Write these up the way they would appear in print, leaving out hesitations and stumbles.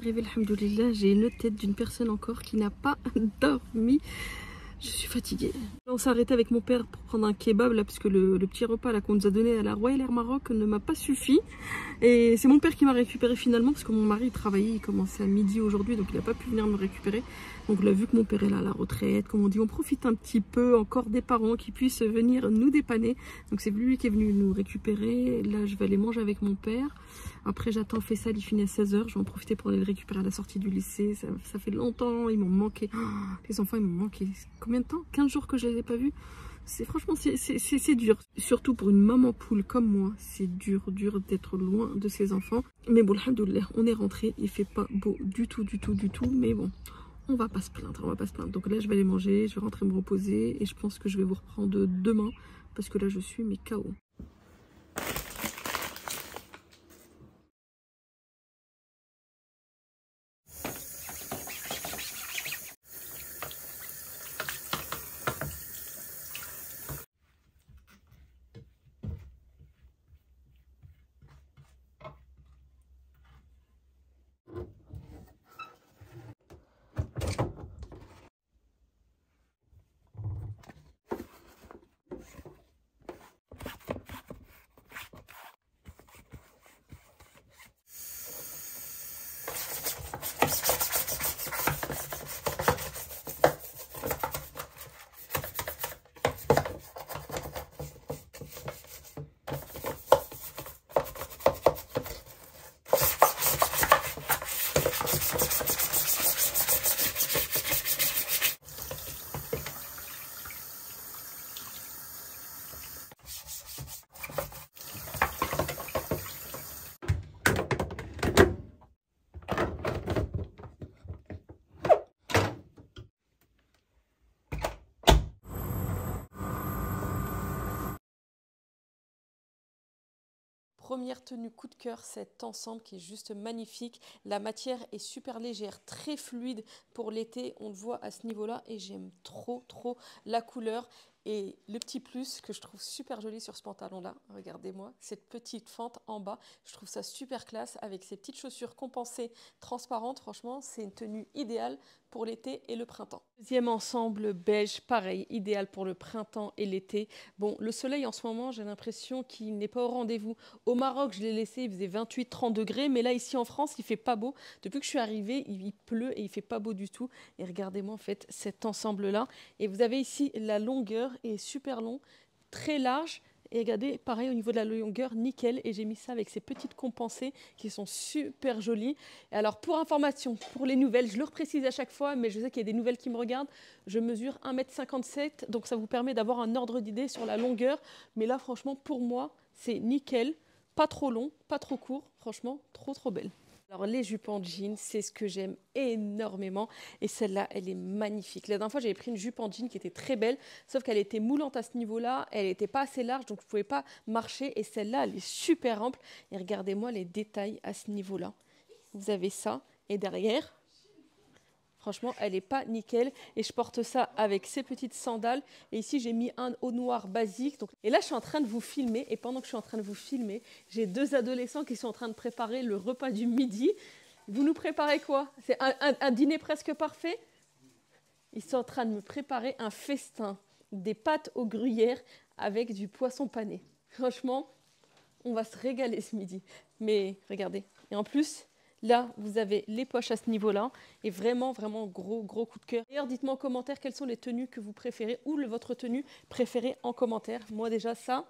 réveil, alhamdoulilah, j'ai une tête d'une personne encore qui n'a pas dormi. Je suis fatiguée. On s'est arrêté avec mon père pour prendre un kebab là, parce que le petit repas là qu'on nous a donné à la Royal Air Maroc ne m'a pas suffi. Et c'est mon père qui m'a récupéré finalement, parce que mon mari travaillait, il commençait à midi aujourd'hui, donc il n'a pas pu venir me récupérer. Donc là, vu que mon père est là à la retraite, comme on dit, on profite un petit peu encore des parents qui puissent venir nous dépanner. Donc c'est lui qui est venu nous récupérer. Là, je vais aller manger avec mon père. Après, j'attends Faisal, il finit à 16 h. Je vais en profiter pour aller le récupérer à la sortie du lycée. Ça fait longtemps, ils m'ont manqué. Oh, les enfants, ils m'ont manqué. Combien de temps? 15 jours que je les ai pas vus. Franchement, c'est dur. Surtout pour une maman poule comme moi. C'est dur d'être loin de ses enfants. Mais bon, alhamdoulilah, on est rentré. Il fait pas beau du tout. Mais bon, on va pas se plaindre, Donc là, je vais aller manger, je vais rentrer me reposer. Et je pense que je vais vous reprendre demain. Parce que là, je suis mais KO. Première tenue coup de cœur, cet ensemble qui est juste magnifique. La matière est super légère, très fluide pour l'été. On le voit à ce niveau-là et j'aime trop la couleur. Et le petit plus que je trouve super joli sur ce pantalon-là, regardez-moi, cette petite fente en bas. Je trouve ça super classe avec ces petites chaussures compensées transparentes. Franchement, c'est une tenue idéale pour l'été et le printemps. Deuxième ensemble beige, pareil, idéal pour le printemps et l'été. Bon, le soleil en ce moment, j'ai l'impression qu'il n'est pas au rendez-vous. Au Maroc, je l'ai laissé, il faisait 28-30 degrés, mais là, ici en France, il fait pas beau. Depuis que je suis arrivée, il pleut et il fait pas beau du tout. Et regardez-moi en fait cet ensemble-là. Et vous avez ici la longueur est super long, très large. Et regardez, pareil au niveau de la longueur, nickel. Et j'ai mis ça avec ces petites compensées qui sont super jolies. Et alors, pour information, pour les nouvelles, je le reprécise à chaque fois, mais je sais qu'il y a des nouvelles qui me regardent. Je mesure 1,57 m, donc ça vous permet d'avoir un ordre d'idée sur la longueur. Mais là, franchement, pour moi, c'est nickel. Pas trop long, pas trop court. Franchement, trop belle. Alors les jupes en jean, c'est ce que j'aime énormément et celle-là, elle est magnifique. La dernière fois, j'avais pris une jupe en jean qui était très belle, sauf qu'elle était moulante à ce niveau-là, elle n'était pas assez large, donc je ne pouvais pas marcher et celle-là, elle est super ample. Et regardez-moi les détails à ce niveau-là. Vous avez ça et derrière, franchement, elle n'est pas nickel. Et je porte ça avec ces petites sandales. Et ici, j'ai mis un haut noir basique. Donc... Et là, je suis en train de vous filmer. Et pendant que je suis en train de vous filmer, j'ai deux adolescents qui sont en train de préparer le repas du midi. Vous nous préparez quoi? C'est un dîner presque parfait? Ils sont en train de me préparer un festin. Des pâtes au gruyère avec du poisson pané. Franchement, on va se régaler ce midi. Mais regardez. Et en plus... Là, vous avez les poches à ce niveau-là et vraiment gros coup de cœur. D'ailleurs, dites-moi en commentaire quelles sont les tenues que vous préférez ou votre tenue préférée en commentaire. Moi déjà, ça,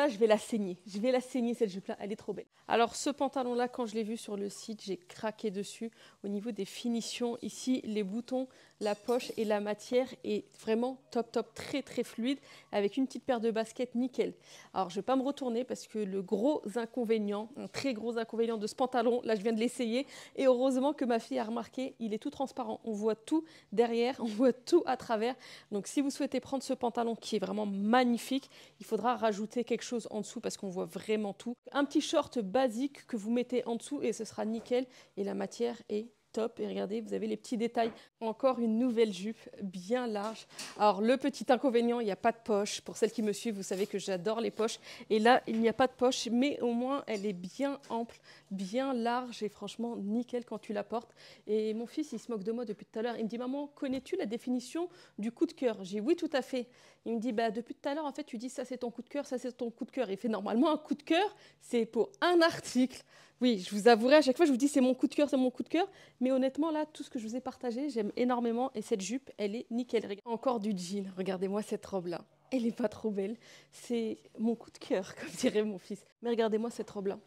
je vais la saigner. Je vais la saigner cette jupe-là, elle est trop belle. Alors ce pantalon-là, quand je l'ai vu sur le site, j'ai craqué dessus. Au niveau des finitions, ici, les boutons, la poche et la matière est vraiment top, très fluide, avec une petite paire de baskets nickel. Alors je ne vais pas me retourner parce que le gros inconvénient, un très gros inconvénient de ce pantalon, là je viens de l'essayer, et heureusement que ma fille a remarqué, il est tout transparent. On voit tout derrière, on voit tout à travers. Donc si vous souhaitez prendre ce pantalon qui est vraiment magnifique, il faudra rajouter quelque chose en dessous parce qu'on voit vraiment tout. Un petit short basique que vous mettez en dessous et ce sera nickel et la matière est top. Et regardez, vous avez les petits détails. Encore une nouvelle jupe bien large. Alors, le petit inconvénient, il n'y a pas de poche. Pour celles qui me suivent, vous savez que j'adore les poches. Et là, il n'y a pas de poche, mais au moins, elle est bien ample, bien large et franchement, nickel quand tu la portes. Et mon fils, il se moque de moi depuis tout à l'heure. Il me dit, maman, connais-tu la définition du coup de cœur? J'ai dit, oui, tout à fait. Il me dit, bah, depuis tout à l'heure, en fait, tu dis, ça c'est ton coup de cœur, ça c'est ton coup de cœur. Il fait, normalement, un coup de cœur, c'est pour un article. Oui, je vous avouerai, à chaque fois, je vous dis, c'est mon coup de cœur, c'est mon coup de cœur. Mais honnêtement, là, tout ce que je vous ai partagé, j'aime énormément. Et cette jupe, elle est nickel. Encore du jean. Regardez-moi cette robe-là. Elle n'est pas trop belle. C'est mon coup de cœur, comme dirait mon fils. Mais regardez-moi cette robe-là.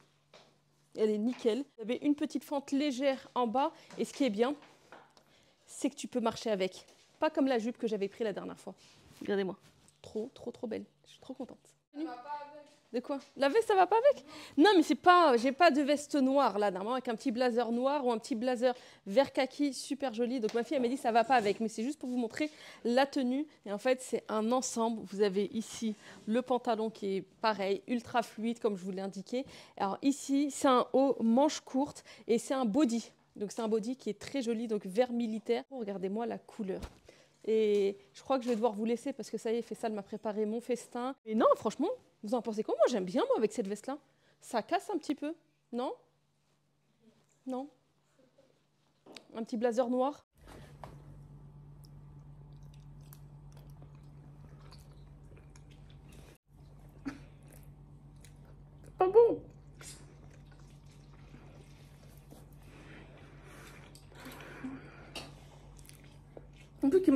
Elle est nickel. Vous avez une petite fente légère en bas. Et ce qui est bien, c'est que tu peux marcher avec. Pas comme la jupe que j'avais prise la dernière fois. Regardez-moi. Trop, trop, trop belle. Je suis trop contente. Ça va pas avec. De quoi? La veste, ça va pas avec? Non, mais c'est pas. J'ai pas de veste noire là, normalement, avec un petit blazer noir ou un petit blazer vert kaki super joli. Donc ma fille, elle m'a dit ça va pas avec. Mais c'est juste pour vous montrer la tenue. Et en fait, c'est un ensemble. Vous avez ici le pantalon qui est pareil, ultra fluide, comme je vous l'ai indiqué. Alors ici, c'est un haut manche courte et c'est un body. Donc c'est un body qui est très joli, donc vert militaire. Oh, regardez-moi la couleur. Et je crois que je vais devoir vous laisser parce que ça y est, Faisal m'a préparé mon festin. Et non, franchement, vous en pensez quoi? Moi, j'aime bien, moi, avec cette veste-là. Ça casse un petit peu, non? Non? Un petit blazer noir. Pas bon. Un peu qui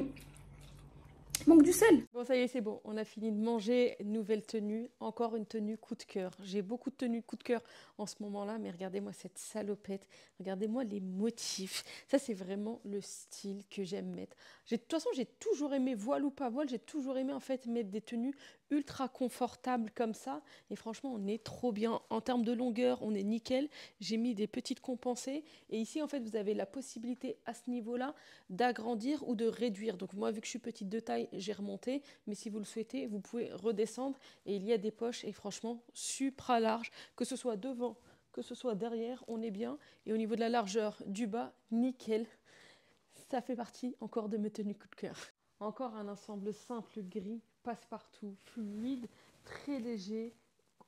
manque du sel. Bon, ça y est, c'est bon. On a fini de manger. Nouvelle tenue. Encore une tenue coup de cœur. J'ai beaucoup de tenues coup de cœur en ce moment-là, mais regardez-moi cette salopette. Regardez-moi les motifs. Ça, c'est vraiment le style que j'aime mettre. De toute façon, j'ai toujours aimé, voile ou pas voile, j'ai toujours aimé en fait mettre des tenues ultra confortables comme ça. Et franchement, on est trop bien. En termes de longueur, on est nickel. J'ai mis des petites compensées. Et ici, en fait, vous avez la possibilité à ce niveau-là d'agrandir ou de réduire. Donc moi, vu que je suis petite de taille, j'ai remonté. Mais si vous le souhaitez, vous pouvez redescendre. Et il y a des poches et franchement, supra large. Que ce soit devant, que ce soit derrière, on est bien. Et au niveau de la largeur du bas, nickel. Ça fait partie encore de mes tenues coup de cœur. Encore un ensemble simple gris, passe-partout, fluide, très léger,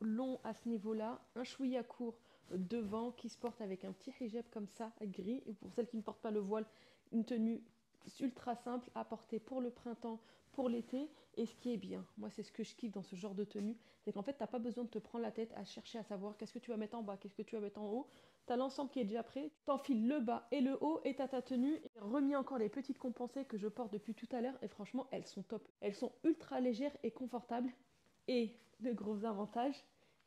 long à ce niveau-là. Un chouïa court devant qui se porte avec un petit hijab comme ça, gris. Et pour celles qui ne portent pas le voile, une tenue ultra simple à porter pour le printemps, pour l'été. Et ce qui est bien, moi c'est ce que je kiffe dans ce genre de tenue, c'est qu'en fait tu n'as pas besoin de te prendre la tête à chercher à savoir qu'est-ce que tu vas mettre en bas, qu'est-ce que tu vas mettre en haut. Tu as l'ensemble qui est déjà prêt, tu t'enfiles le bas et le haut et tu as ta tenue. J'ai remis encore les petites compensées que je porte depuis tout à l'heure et franchement elles sont top. Elles sont ultra légères et confortables. Et le gros avantage,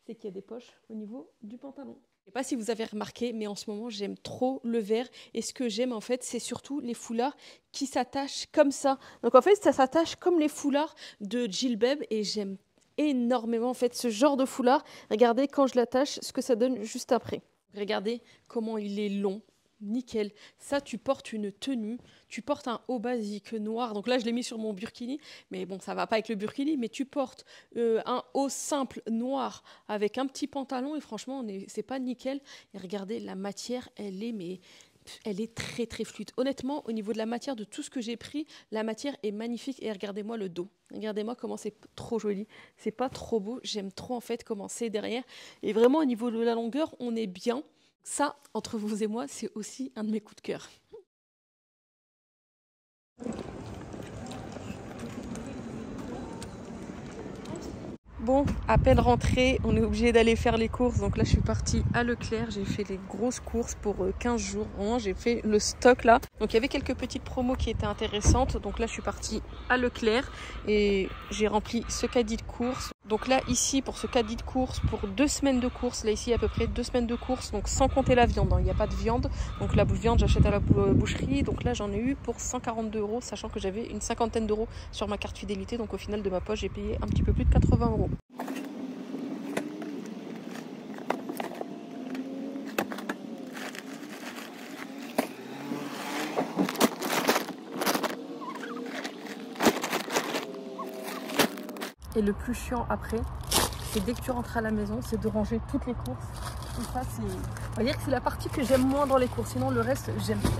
c'est qu'il y a des poches au niveau du pantalon. Je ne sais pas si vous avez remarqué, mais en ce moment, j'aime trop le vert. Et ce que j'aime, en fait, c'est surtout les foulards qui s'attachent comme ça. Donc, en fait, ça s'attache comme les foulards de Jilbab. Et j'aime énormément, en fait, ce genre de foulard. Regardez, quand je l'attache, ce que ça donne juste après. Regardez comment il est long. Nickel. Ça, tu portes une tenue, tu portes un haut basique noir. Donc là, je l'ai mis sur mon burkini, mais bon, ça va pas avec le burkini. Mais tu portes un haut simple noir avec un petit pantalon et franchement, c'est pas nickel. Et regardez, la matière, elle est très très fluide. Honnêtement, au niveau de la matière de tout ce que j'ai pris, la matière est magnifique. Et regardez-moi le dos. Regardez-moi comment c'est trop joli. C'est pas trop beau. J'aime trop en fait comment c'est derrière. Et vraiment, au niveau de la longueur, on est bien. Ça, entre vous et moi, c'est aussi un de mes coups de cœur. Bon, à peine rentrée, on est obligé d'aller faire les courses. Donc là, je suis partie à Leclerc. J'ai fait les grosses courses pour 15 jours. Vraiment, j'ai fait le stock là. Donc il y avait quelques petites promos qui étaient intéressantes. Donc là, je suis partie à Leclerc et j'ai rempli ce caddie de courses. Donc là, ici, pour ce caddie de courses, pour 2 semaines de courses, là ici à peu près 2 semaines de courses, donc sans compter la viande. Il n'y a pas de viande. Donc la viande, j'achète à la boucherie. Donc là, j'en ai eu pour 142 €, sachant que j'avais une cinquantaine d'euros sur ma carte fidélité. Donc au final de ma poche, j'ai payé un petit peu plus de 80 €. Et le plus chiant après, c'est dès que tu rentres à la maison, c'est de ranger toutes les courses Et ça, on va dire que c'est la partie que j'aime moins dans les courses. Sinon, le reste,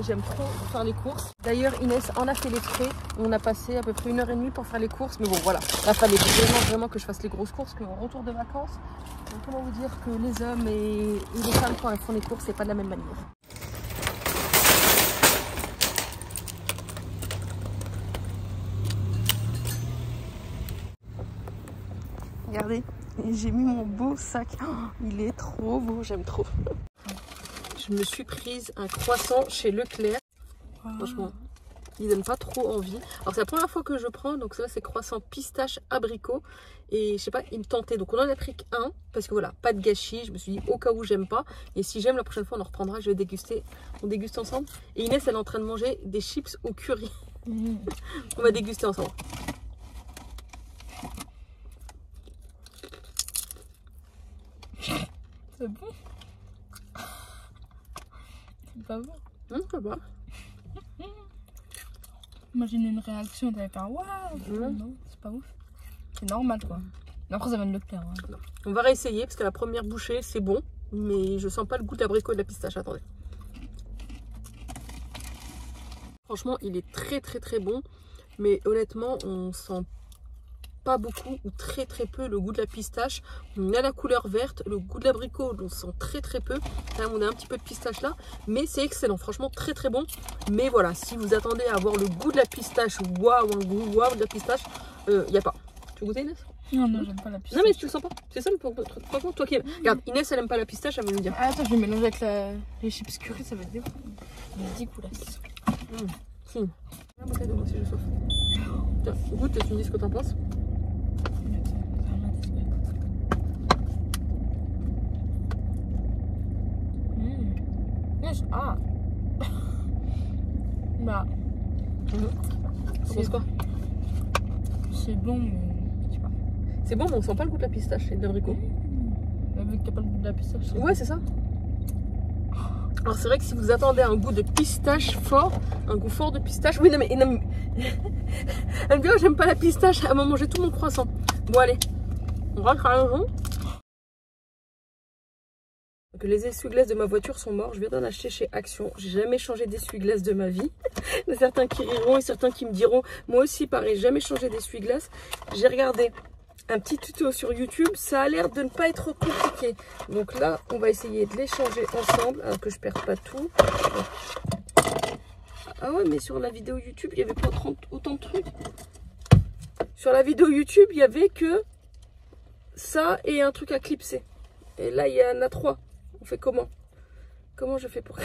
j'aime trop faire les courses. D'ailleurs, Inès en a fait les frais. On a passé à peu près 1h30 pour faire les courses. Mais bon, voilà. Là, il fallait vraiment que je fasse les grosses courses. Qu'au retour de vacances, donc, comment vous dire que les hommes et les femmes, quand elles font les courses, c'est pas de la même manière. Regardez, j'ai mis mon beau sac. Oh, il est trop beau, j'aime trop. Je me suis prise un croissant chez Leclerc. Franchement, ils n'ont pas trop envie. Alors c'est la première fois que je prends, donc ça c'est croissant pistache abricot. Et je sais pas, il me tentait. Donc on en a pris qu'un, parce que voilà, pas de gâchis. Je me suis dit au cas où j'aime pas. Et si j'aime, la prochaine fois on en reprendra, je vais déguster. On déguste ensemble. Et Inès elle est en train de manger des chips au curry. On va déguster ensemble. C'est bon. C'est pas bon. Ça va. Imagine une réaction, t'allais faire waouh. Non, c'est pas ouf. C'est normal quoi. Mais après ça va de Leclerc. Ouais. On va réessayer parce que la première bouchée c'est bon. Mais je sens pas le goût de l'abricot et de la pistache. Attendez. Franchement il est très bon. Mais honnêtement on sent pas beaucoup ou très peu le goût de la pistache. On a la couleur verte, le goût de l'abricot on sent très peu. Là, on a un petit peu de pistache là, mais c'est excellent, franchement très bon. Mais voilà, si vous attendez à avoir le goût de la pistache, waouh, un goût waouh de la pistache, il n'y a pas. Tu veux goûter Inès? Non, j'aime pas la pistache. Non mais tu le sens pas, c'est ça le truc. Franchement toi qui regarde, Inès elle aime pas la pistache, elle va nous dire. Ah, attends, je vais mélanger avec les chips curry, ça va être dégueulasse. Si. La bouteille de moi si j'ai soif. Tiens, goûte et tu me dis ce que t'en penses. Ah. Bah. C'est quoi? C'est bon, mais je sais pas. C'est bon, mais on sent pas le goût de la pistache et de l'abricot. Vu que t'as pas le goût de la pistache. Ouais, c'est ça. Alors c'est vrai que si vous attendez un goût de pistache fort, un goût fort de pistache, oui non mais, elle me dit oh, j'aime pas la pistache, elle m'a mangé tout mon croissant. Bon allez, on rentre à la maison. Donc, les essuie-glaces de ma voiture sont morts, je viens d'en acheter chez Action. J'ai jamais changé d'essuie-glace de ma vie. Il y a certains qui riront et certains qui me diront moi aussi pareil, jamais changé d'essuie-glace. J'ai regardé un petit tuto sur YouTube, ça a l'air de ne pas être compliqué. Donc là, on va essayer de les changer ensemble, alors que je perds pas tout. Ah ouais, mais sur la vidéo YouTube, il n'y avait pas autant de trucs. Sur la vidéo YouTube, il n'y avait que ça et un truc à clipser. Et là, il y en a 3. On fait comment? Comment je fais pour...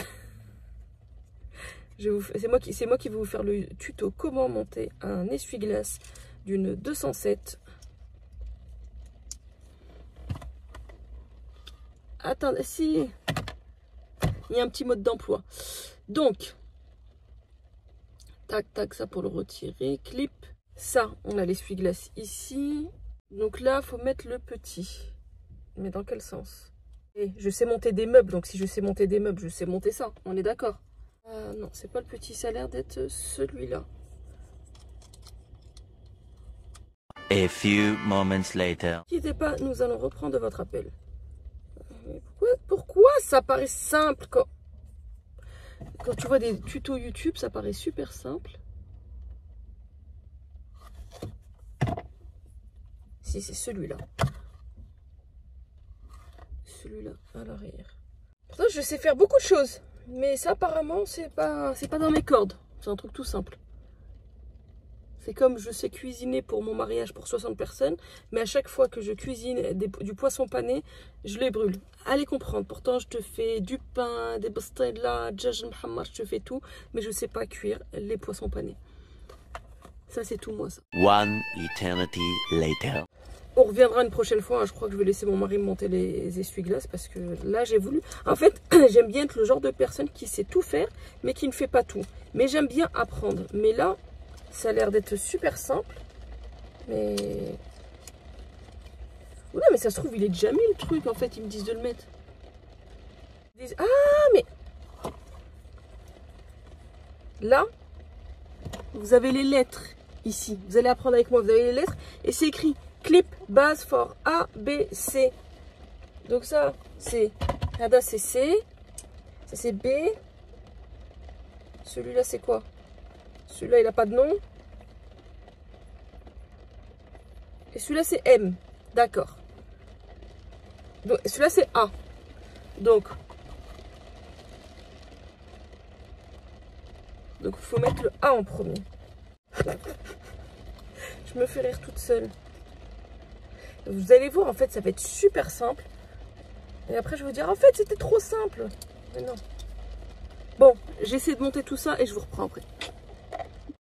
C'est moi qui vais vous faire le tuto comment monter un essuie-glace d'une 207. Attendez, si il y a un petit mode d'emploi. Donc, tac, ça pour le retirer. Clip. Ça, on a l'essuie-glace ici. Donc là, il faut mettre le petit. Mais dans quel sens? Et je sais monter des meubles. Donc si je sais monter des meubles, je sais monter ça. On est d'accord? Non, c'est pas le petit. Ça a l'air d'être celui-là. A few moments later. Quittez pas, nous allons reprendre votre appel. Pourquoi ça paraît simple quand tu vois des tutos YouTube, ça paraît super simple. Si c'est celui-là. Celui-là à l'arrière. Pourtant, je sais faire beaucoup de choses, mais ça apparemment c'est pas dans mes cordes. C'est un truc tout simple. C'est comme je sais cuisiner pour mon mariage pour 60 personnes, mais à chaque fois que je cuisine du poisson pané, je les brûle. Allez comprendre, pourtant je te fais du pain, des bastella, djaj Muhammad, je te fais tout, mais je sais pas cuire les poissons panés. Ça c'est tout moi ça. One eternity later. On reviendra une prochaine fois, hein. Je crois que je vais laisser mon mari monter les essuie-glaces parce que là j'ai voulu... En fait, j'aime bien être le genre de personne qui sait tout faire, mais qui ne fait pas tout. Mais j'aime bien apprendre. Mais là... Ça a l'air d'être super simple. Mais... Oula, mais ça se trouve, il est déjà mis le truc, en fait. Ils me disent de le mettre. Ils disent... Ah, mais... Là, vous avez les lettres, ici. Vous allez apprendre avec moi. Vous avez les lettres. Et c'est écrit clip, base, for A, B, C. Donc ça, c'est Là, c'est C. Ça, c'est B. Celui-là, c'est quoi? Celui-là, il n'a pas de nom. Et celui-là, c'est M. D'accord. Donc, celui-là, c'est A. Donc, il faut mettre le A en premier. Je me fais rire toute seule. Vous allez voir, en fait, ça va être super simple. Et après, je vais vous dire, en fait, c'était trop simple. Mais non. Bon, j'essaie de monter tout ça et je vous reprends après.